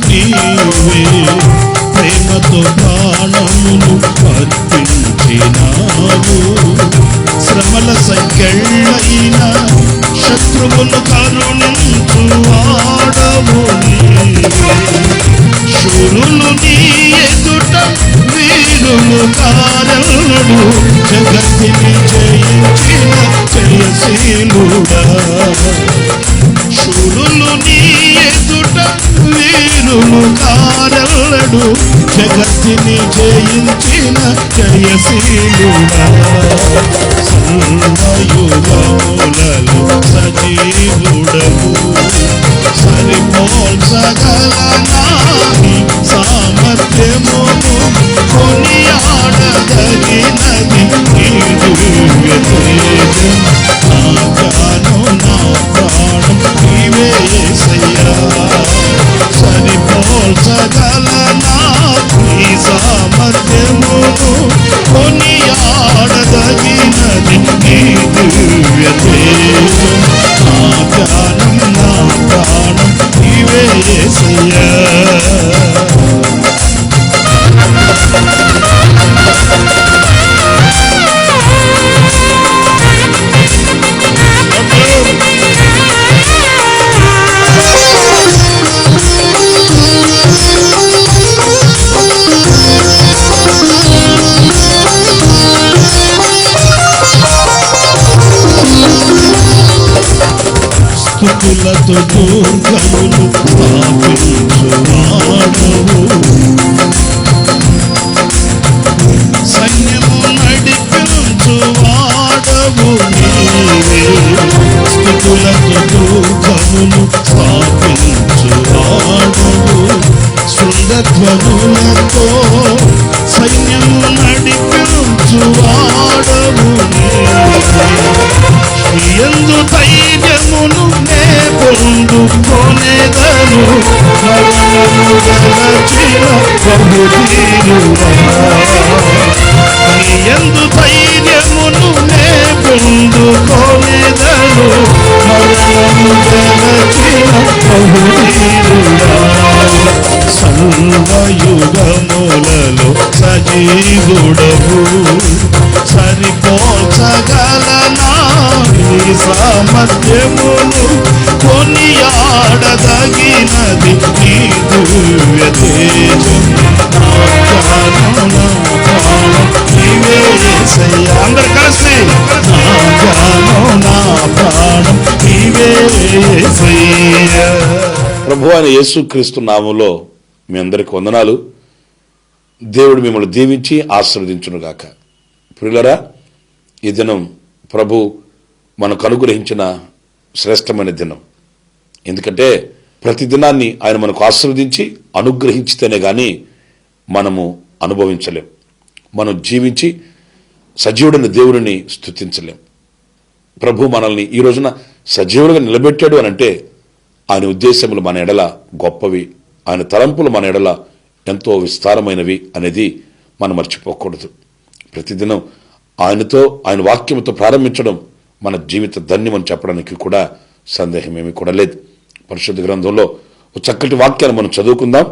నీవే, ప్రేమతో ప్రాణమును అర్పించినావు. శ్రమల సంఖ్యలైన శత్రువును కరుణించు వాడవు నీవే. శూరులు నీ ఎదుట వీరులు కారడు, జగత్తిని జయించిన జయశీలుడా. శూరులు నీ ఎదుట వీరులు కారడు, జగత్తిని జయించిన జయశీలుడా. సర్వయుగములలో సజీవుడవు, సరిపోల్చగలనా నీ సామర్థ్యమును, కొనియాడదగినది నీ దివ్య తేజం. నా జ్ఞానం నా ప్రాణం నీవే యేసయ్యా, సరిపోల్చగలనా నీ సామర్థ్యమును, కొనియాడదగినది నీ దివ్య తేజం. నా జ్ఞానం నా ప్రాణం నీవే యేసయ్యా. స్తుతులతో దుర్గములు స్థాపించువాడవు, సైన్యము నడిపించువాడవు నీవే. స్తుతులతో దుర్గములు స్థాపించువాడవు, శృంగధ్వనులతో సైన్యము నడిపించువాడవు నీవే. యందు ధైర్యమును నే పొందుకొనేదను, మరణము గెలచిన బహుధీరుడా. యందు ధైర్యమును నే పొందుకొనేదను, మరణము గెలచిన బహుధీరుడా. సర్వయుగములలో సజీవుడవు, సరిపోల్చగలనా నీ సామర్థ్యమును, కొనియాడదగినది నీ దివ్య తేజం. నా జ్ఞానం నా ప్రాణం నీవే యేసయ్యా. అందరు కలిసి నా జ్ఞానం నా ప్రాణం నీవే యేసయ్యా. ప్రభువైన యేసుక్రీస్తు నామములో మీ అందరికి వందనాలు. దేవుడు మిమ్మల్ని దీవించి ఆశీర్వదించునుగాక. ప్రియులారా, ఈ దినం ప్రభు మనకు అనుగ్రహించిన శ్రేష్టమైన దినం. ఎందుకంటే ప్రతి దినాన్ని ఆయన మనకు ఆశీర్వదించి అనుగ్రహించితేనే కానీ మనము అనుభవించలేం. మనం జీవించి సజీవుడైన దేవుడిని స్తుతించలేం. ప్రభు మనల్ని ఈ రోజున సజీవులుగా నిలబెట్టాడు అని అంటే ఆయన ఉద్దేశములు మన ఎడల గొప్పవి, ఆయన తలంపులు మన ఎడల ఎంతో విస్తారమైనవి అనేది మనం మర్చిపోకూడదు. ప్రతిదినం ఆయనతో ఆయన వాక్యంతో ప్రారంభించడం మన జీవిత ధన్యమని చెప్పడానికి కూడా సందేహం ఏమీ కూడా లేదు. పరిశుద్ధ గ్రంథంలో ఒక చక్కటి వాక్యాన్ని మనం చదువుకుందాం.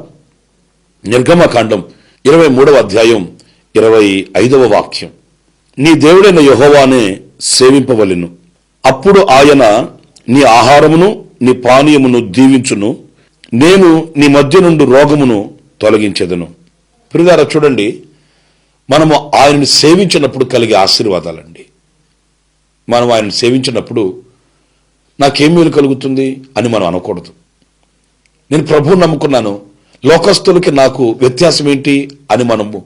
నిర్గమకాండం 23వ అధ్యాయం 25వ వాక్యం. నీ దేవుడైన యెహోవానే సేవింపవలెను, అప్పుడు ఆయన నీ ఆహారమును నీ పానీయమును దీవించును, నేను నీ మధ్య నుండి రోగమును తొలగించెదను. ప్రియులారా, చూడండి, మనము ఆయనను సేవించినప్పుడు కలిగే ఆశీర్వాదాలండి. మనం ఆయనను సేవించినప్పుడు నాకేం మేలు కలుగుతుంది అని మనం అనకూడదు. నేను ప్రభువుని నమ్ముకున్నాను, లోకస్తులకి నాకు వ్యత్యాసం ఏంటి అని మనము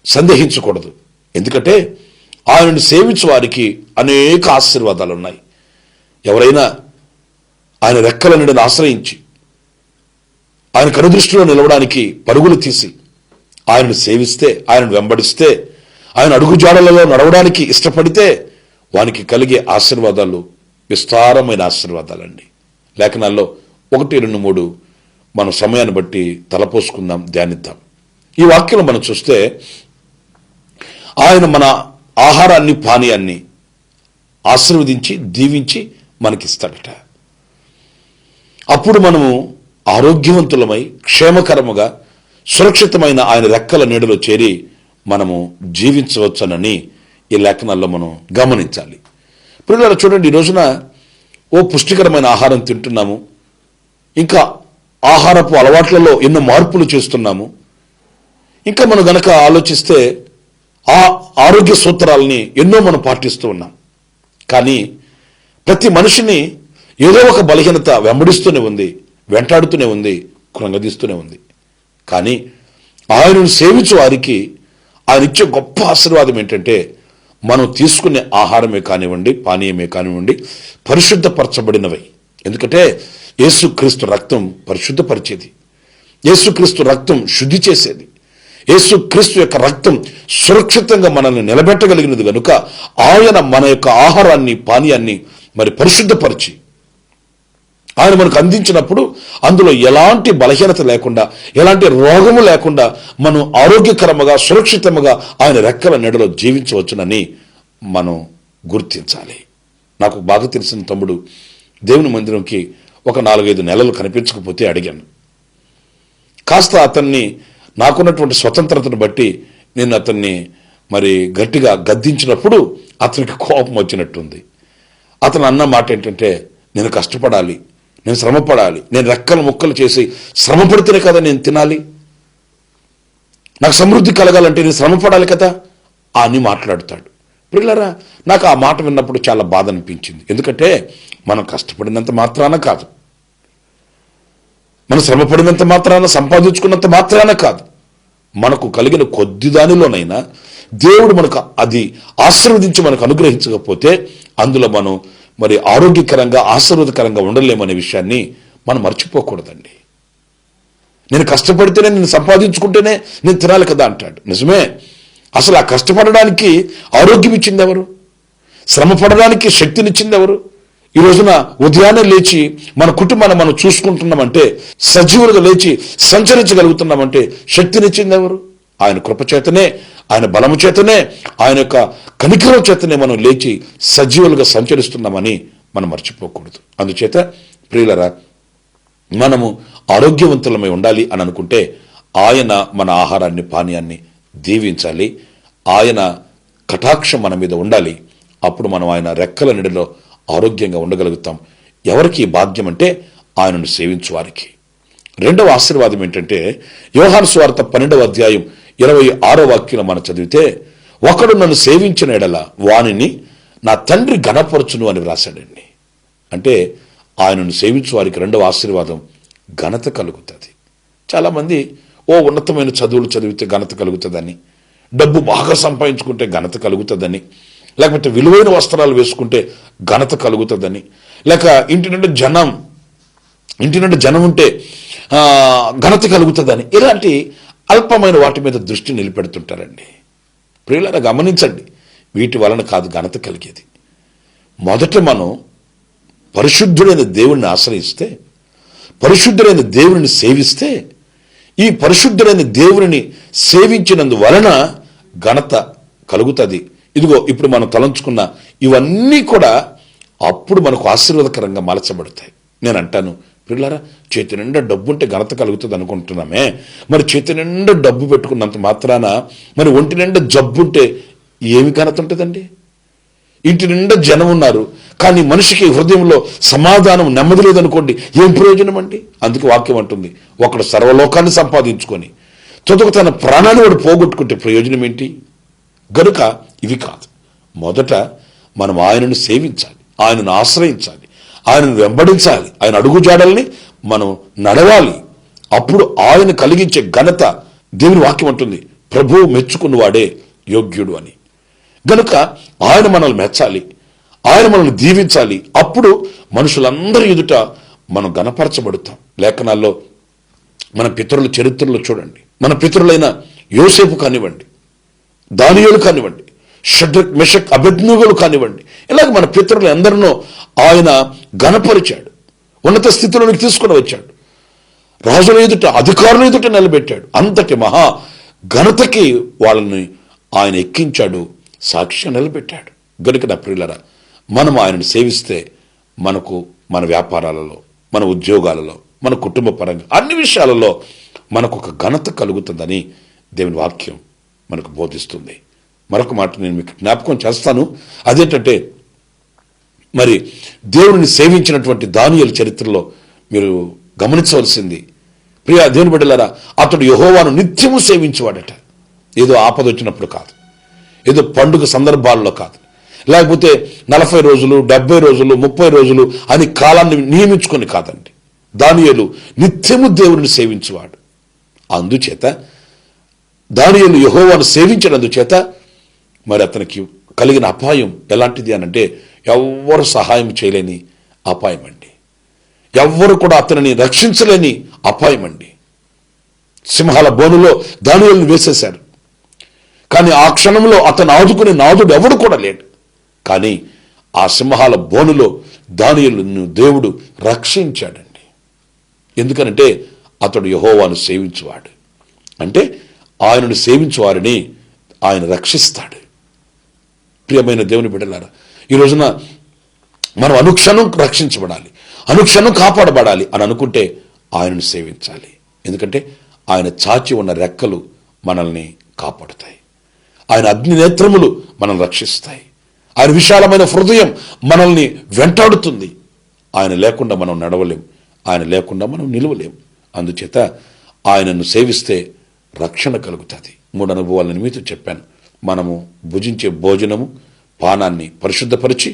సందేహించకూడదు. ఎందుకంటే ఆయనను సేవించే వారికి అనేక ఆశీర్వాదాలు ఉన్నాయి. ఎవరైనా ఆయన రెక్కల నీడను ఆశ్రయించి ఆయన కనుదృష్టిలో నిలవడానికి పరుగులు తీసి ఆయనను సేవిస్తే, ఆయనను వెంబడిస్తే, ఆయన అడుగుజాడలలో నడవడానికి ఇష్టపడితే వానికి కలిగే ఆశీర్వాదాలు విస్తారమైన ఆశీర్వాదాలండి. లేఖనాల్లో 1, 2, 3 మనం సమయాన్ని బట్టి తలపోసుకుందాం, ధ్యానిద్దాం. ఈ వాక్యం మనం చూస్తే ఆయన మన ఆహారాన్ని పానీయాన్ని ఆశీర్వదించి దీవించి మనకిస్తాడట. అప్పుడు మనము ఆరోగ్యవంతులమై క్షేమకరముగా సురక్షితమైన ఆయన రెక్కల నీడలో చేరి మనము జీవించవచ్చునని ఈ లేఖనాల్లో మనం గమనించాలి. పిల్లలు చూడండి, ఈ రోజున పుష్టికరమైన ఆహారం తింటున్నాము, ఇంకా ఆహారపు అలవాట్లలో ఎన్నో మార్పులు చేస్తున్నాము. ఇంకా మనం గనక ఆలోచిస్తే ఆ ఆరోగ్య సూత్రాలని ఎన్నో మనం పాటిస్తూ ఉన్నాం. కానీ ప్రతి మనిషిని ఏదో ఒక బలహీనత వెంబడిస్తూనే ఉంది, వెంటాడుతూనే ఉంది, కృంగదీస్తూనే ఉంది. కానీ ఆయనను సేవించే వారికి ఆయన ఇచ్చే గొప్ప ఆశీర్వాదం ఏంటంటే, మనం తీసుకునే ఆహారమే కానివ్వండి, పానీయమే కానివ్వండి, పరిశుద్ధపరచబడినవి. ఎందుకంటే యేసుక్రీస్తు రక్తం పరిశుద్ధపరిచేది, యేసుక్రీస్తు రక్తం శుద్ధి చేసేది, యేసుక్రీస్తు యొక్క రక్తం సురక్షితంగా మనల్ని నిలబెట్టగలిగినది కనుక ఆయన మన యొక్క ఆహారాన్ని పానీయాన్ని మరి పరిశుద్ధపరిచి ఆయన మనకు అందించినప్పుడు అందులో ఎలాంటి బలహీనత లేకుండా, ఎలాంటి రోగము లేకుండా మనం ఆరోగ్యకరముగా సురక్షితముగా ఆయన రెక్కల నీడలో జీవించవచ్చునని మనం గుర్తించాలి. నాకు బాగా తెలిసిన తమ్ముడు దేవుని మందిరంకి ఒక 4-5 నెలలు కనిపించకపోతే అడిగాను. కాస్త అతన్ని నాకున్నటువంటి స్వతంత్రతను బట్టి నేను అతన్ని మరి గట్టిగా గద్దించినప్పుడు అతనికి కోపం వచ్చినట్టుంది. అతను అన్న మాట ఏంటంటే, నేను కష్టపడాలి, నేను శ్రమపడాలి, నేను రెక్కలు ముక్కలు చేసి శ్రమ పడితేనే కదా నేను తినాలి, నాకు సమృద్ధి కలగాలంటే నేను శ్రమపడాలి కదా అని మాట్లాడుతాడు. పిల్లరా, నాకు ఆ మాట విన్నప్పుడు చాలా బాధ అనిపించింది. ఎందుకంటే మనం కష్టపడినంత మాత్రాన కాదు, మనం శ్రమపడినంత మాత్రాన, సంపాదించుకున్నంత మాత్రాన కాదు, మనకు కలిగిన కొద్ది దానిలోనైనా దేవుడు మనకు అది ఆశీర్వదించి మనకు అనుగ్రహించకపోతే అందులో మనం మరి ఆరోగ్యకరంగా ఆశీర్వాదకరంగా ఉండలేమనే విషయాన్ని మనం మర్చిపోకూడదండి. నేను కష్టపడితేనే, నేను సంపాదించుకుంటేనే నేను తినాలి కదా అంటాడు. నిజమే, అసలు ఆ కష్టపడడానికి ఆరోగ్యం ఇచ్చింది ఎవరు? శ్రమ పడడానికి శక్తినిచ్చింది ఎవరు? ఈ రోజున ఉదయాన్నే లేచి మన కుటుంబాన్ని మనం చూసుకుంటున్నామంటే, సజీవులుగా లేచి సంచరించగలుగుతున్నామంటే శక్తినిచ్చింది ఎవరు? ఆయన కృపచేతనే, ఆయన బలము చేతనే, ఆయన యొక్క కనికరం చేతనే మనం లేచి సజీవులుగా సంచరిస్తున్నామని మనం మర్చిపోకూడదు. అందుచేత ప్రియులరా, మనము ఆరోగ్యవంతులమై ఉండాలి అని అనుకుంటే ఆయన మన ఆహారాన్ని పానీయాన్ని దీవించాలి, ఆయన కటాక్షం మన మీద ఉండాలి. అప్పుడు మనం ఆయన రెక్కల నీడలో ఆరోగ్యంగా ఉండగలుగుతాం. ఎవరికి భాగ్యం అంటే ఆయనను సేవించు వారికి. రెండవ ఆశీర్వాదం ఏంటంటే, యోహాను సువార్త 12వ అధ్యాయం 26వ వాక్యం మనం చదివితే, ఒకడు నన్ను సేవించిన ఎడల వానిని నా తండ్రి ఘనపరచును అని వ్రాసాడండి. అంటే ఆయనను సేవించు వారికి రెండవ ఆశీర్వాదం ఘనత కలుగుతుంది. చాలామంది ఉన్నతమైన చదువులు చదివితే ఘనత కలుగుతుందని, డబ్బు బాగా సంపాదించుకుంటే ఘనత కలుగుతుందని, లేకపోతే విలువైన వస్త్రాలు వేసుకుంటే ఘనత కలుగుతుందని, లేక ఇంటి నుండి జనం ఉంటే ఘనత కలుగుతుందని, ఇలాంటి అల్పమైన వాటి మీద దృష్టి నిలబెడుతుంటారండి. ప్రియులారా, గమనించండి, వీటి వలన కాదు ఘనత కలిగేది. మొదట మనం పరిశుద్ధుడైన దేవుణ్ణి ఆశ్రయిస్తే, పరిశుద్ధుడైన దేవుని సేవిస్తే, ఈ పరిశుద్ధుడైన దేవుని సేవించినందువలన ఘనత కలుగుతుంది. ఇదిగో ఇప్పుడు మనం తలంచుకున్న ఇవన్నీ కూడా అప్పుడు మనకు ఆశీర్వాదకరంగా మలచబడతాయి. నేను అంటాను, పిల్లరా, చేతి నిండా డబ్బు ఉంటే ఘనత కలుగుతుంది అనుకుంటున్నామే, మరి చేతి నిండా డబ్బు పెట్టుకున్నంత మాత్రాన మరి ఒంటి నిండా జబ్బు ఉంటే ఏమి ఘనత ఉంటుందండి? ఇంటి నిండా జనం ఉన్నారు, కానీ మనిషికి హృదయంలో సమాధానం నెమ్మది లేదనుకోండి, ఏం ప్రయోజనం అండి? అందుకే వాక్యం అంటుంది, ఒకడు సర్వలోకాన్ని సంపాదించుకొని తుదకు తన ప్రాణాన్ని వాడు పోగొట్టుకుంటే ప్రయోజనం ఏంటి? గనుక ఇవి కాదు. మొదట మనం ఆయనను సేవించాలి, ఆయనను ఆశ్రయించాలి, ఆయనను వెంబడించాలి, ఆయన అడుగుజాడల్ని మనం నడవాలి. అప్పుడు ఆయన కలిగించే ఘనత, దేవుని వాక్యం అంటుంది, ప్రభువు మెచ్చుకున్నవాడే యోగ్యుడు అని. గనుక ఆయన మనల్ని మెచ్చాలి, ఆయన మనల్ని దీవించాలి. అప్పుడు మనుషులందరి ఎదుట మనం ఘనపరచబడతాం. లేఖనాల్లో మన పితరుల చరిత్రలో చూడండి, మన పితరులైన యోసేపు కానివ్వండి, దానియేలు కానివ్వండి, షడ్రక్ మెషక్ అబేద్నెగోలు కానివ్వండి, ఇలాగ మన పితరులు ఎందరినో ఆయన ఘనపరిచాడు, ఉన్నత స్థితిలోనికి తీసుకుని వచ్చాడు, రాజుల ఎదుట అధికారుల ఎదుట నిలబెట్టాడు. అంతటి మహా ఘనతకి వాళ్ళని ఆయన ఎక్కించాడు, సాక్ష్యం నిలబెట్టాడు. గనుక నా ప్రియులరా, మనం ఆయనను సేవిస్తే మనకు మన వ్యాపారాలలో, మన ఉద్యోగాలలో, మన కుటుంబ పరంగా అన్ని విషయాలలో మనకు ఒక ఘనత కలుగుతుందని దేవుని వాక్యం మనకు బోధిస్తుంది. మరొక మాట నేను మీకు జ్ఞాపకం చేస్తాను. అదేంటంటే, మరి దేవుడిని సేవించినటువంటి దానియేలు చరిత్రలో మీరు గమనించవలసింది, ప్రియ దేవుని బిడ్డలారా, అతడు యెహోవాను నిత్యము సేవించేవాడట. ఏదో ఆపద వచ్చినప్పుడు కాదు, ఏదో పండుగ సందర్భాల్లో కాదు, లేకపోతే 40 రోజులు 70 రోజులు 30 రోజులు అని కాలాన్ని నియమించుకొని కాదండి. దానియేలు నిత్యము దేవుడిని సేవించేవాడు. అందుచేత దానియేలు యెహోవాను సేవించినందుచేత మరి అతనికి కలిగిన అపాయం ఎలాంటిది అనంటే, ఎవ్వరు సహాయం చేయలేని అపాయం అండి. ఎవ్వరు కూడా అతనిని రక్షించలేని అపాయం అండి. సింహాల బోనులో దానియేలును వేసేశారు. కానీ ఆ క్షణంలో అతను ఆదుకునే నాదుడు ఎవడు కూడా లేడు. కానీ ఆ సింహాల బోనులో దానియేలును దేవుడు రక్షించాడండి. ఎందుకనంటే అతడు యెహోవాను సేవించువాడు. అంటే ఆయనను సేవించువారిని ఆయన రక్షిస్తాడు. ప్రియమైన దేవుని బిడ్డలారా, ఈ రోజున మనం అనుక్షణం రక్షించబడాలి, అనుక్షణం కాపాడబడాలి అని అనుకుంటే ఆయనను సేవించాలి. ఎందుకంటే ఆయన చాచి ఉన్న రెక్కలు మనల్ని కాపాడుతాయి, ఆయన అగ్ని నేత్రములు మనల్ని రక్షిస్తాయి, ఆయన విశాలమైన హృదయం మనల్ని వెంటాడుతుంది. ఆయన లేకుండా మనం నడవలేం, ఆయన లేకుండా మనం నిలవలేం. అందుచేత ఆయనను సేవిస్తే రక్షణ కలుగుతుంది. 3 అనుభవాలను మీతో చెప్పాను. మనము భుజించే భోజనము పానాన్ని పరిశుద్ధపరిచి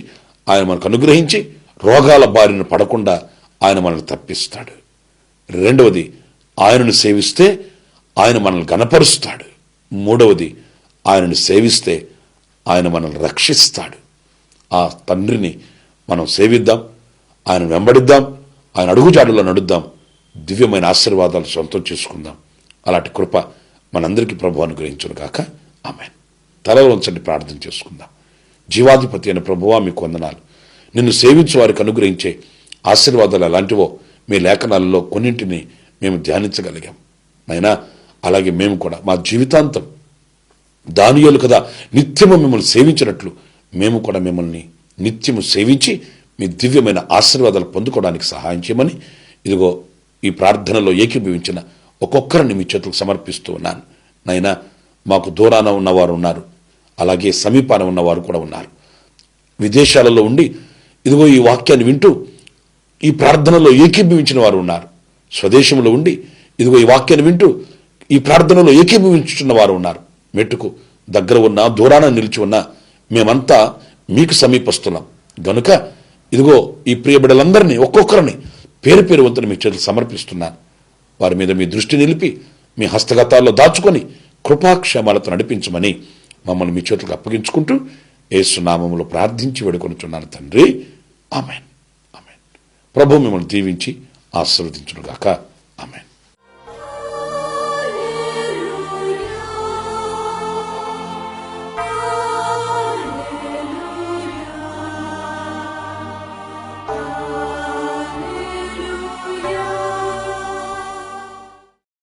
ఆయన మనకు అనుగ్రహించి రోగాల బారిన పడకుండా ఆయన మనల్ని తప్పిస్తాడు. రెండవది, ఆయనను సేవిస్తే ఆయన మనల్ని గణపరుస్తాడు. మూడవది, ఆయనను సేవిస్తే ఆయన మనల్ని రక్షిస్తాడు. ఆ తండ్రిని మనం సేవిద్దాం, ఆయన వెంబడిద్దాం, ఆయన అడుగుజాడులో నడుద్దాం, దివ్యమైన ఆశీర్వాదాలు సొంతం చేసుకుందాం. అలాంటి కృప మనందరికీ ప్రభు అనుగ్రహించును గాక. ఆమేన్. తలలో ఉంచండి, ప్రార్థన చేసుకుందాం. జీవాధిపతి అయిన ప్రభువా, మీకు వందనాలు. నిన్ను సేవించే వారికి అనుగ్రహించే ఆశీర్వాదాలు ఎలాంటివో మీ లేఖనాలలో కొన్నింటిని మేము ధ్యానించగలిగాం అయినా. అలాగే మేము కూడా మా జీవితాంతం దానియేలు కదా నిత్యము మిమ్మల్ని సేవించినట్లు మేము కూడా మిమ్మల్ని నిత్యము సేవించి మీ దివ్యమైన ఆశీర్వాదాలు పొందుకోవడానికి సహాయం చేయమని ఇదిగో ఈ ప్రార్థనలో ఏకీభవించిన ఒక్కొక్కరిని మీ చేతులకు సమర్పిస్తూ ఉన్నాను. నైనా మాకు దూరాన ఉన్నవారు ఉన్నారు, అలాగే సమీపాన ఉన్నవారు కూడా ఉన్నారు. విదేశాలలో ఉండి ఇదిగో ఈ వాక్యాన్ని వింటూ ఈ ప్రార్థనలో ఏకీభవించిన వారు ఉన్నారు. స్వదేశంలో ఉండి ఇదిగో ఈ వాక్యాన్ని వింటూ ఈ ప్రార్థనలో ఏకీభవించుతున్న వారు ఉన్నారు. మెట్టుకు దగ్గర ఉన్నా దూరాన నిలిచి ఉన్నా మేమంతా మీకు సమీపస్తున్నాం గనుక ఇదిగో ఈ ప్రియ బిడ్డలందరినీ ఒక్కొక్కరిని పేరు పేరు వంతున మీ చేతులు సమర్పిస్తున్నాను. వారి మీద మీ దృష్టి నిలిపి మీ హస్తగతాల్లో దాచుకొని కృపాక్షేమాలతో నడిపించమని మమ్మల్ని మీ చేతులకు అప్పగించుకుంటూ యేసు నామములో ప్రార్థించి వేడుకొనుచున్నాను తండ్రి. ఆమేన్. ఆమేన్. ప్రభు మిమ్మల్ని దీవించి ఆశీర్వదించును గాక. ఆమేన్.